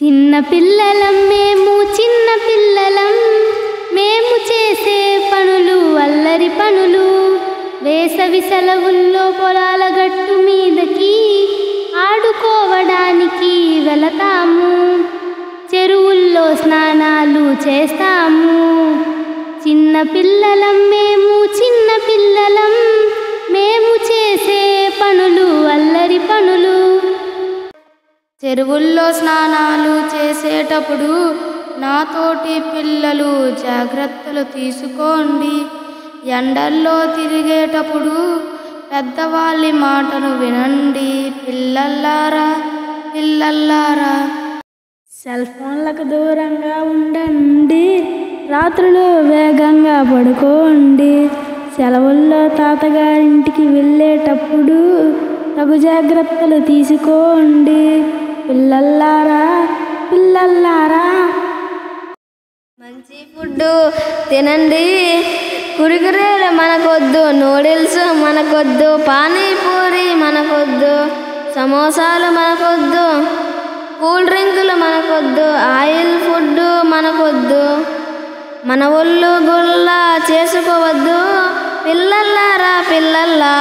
చిన్న పిల్లలం మేము చిన్న పిల్లలం మేము చేసే పనులు అల్లరి పనులు వేసవి సెలవుల్లో పొలాల గట్టు మీదకి ఆడుకోవడానికి వెళతాము చెరువుల్లో స్నానాలు చేస్తాము చిన్న పిల్లలం మేము చిన్న పిల్లలం మేము చేసే పనులు అల్లరి పనులు చెరువుల్లో స్నానాలు చేసేటప్పుడు నాతోటి పిల్లలు జాగ్రత్తలు తీసుకోండి ఎండల్లో తిరిగేటప్పుడు పెద్దవాళ్ళ మాటను వినండి పిల్లల్లారా పిల్లల్లారా సెల్ ఫోన్లకు దూరంగా ఉండండి రాత్రులు వేగంగా పడుకోండి సెలవుల్లో తాతగారింటికి వెళ్ళేటప్పుడు తగు జాగ్రత్తలు తీసుకోండి పిల్లల్లారా పిల్లల్లారా మంచి ఫుడ్ తినండి కురుకురేలు మనకొద్దు నూడిల్స్ మనకొద్దు పానీపూరి మనకొద్దు సమోసాలు మనకొద్దు కూల్ డ్రింకులు మనకొద్దు ఆయిల్ ఫుడ్ మనకొద్దు మన ఒళ్ళు గుల్ల చేసుకోవద్దు పిల్లల్లారా పిల్లల్లారా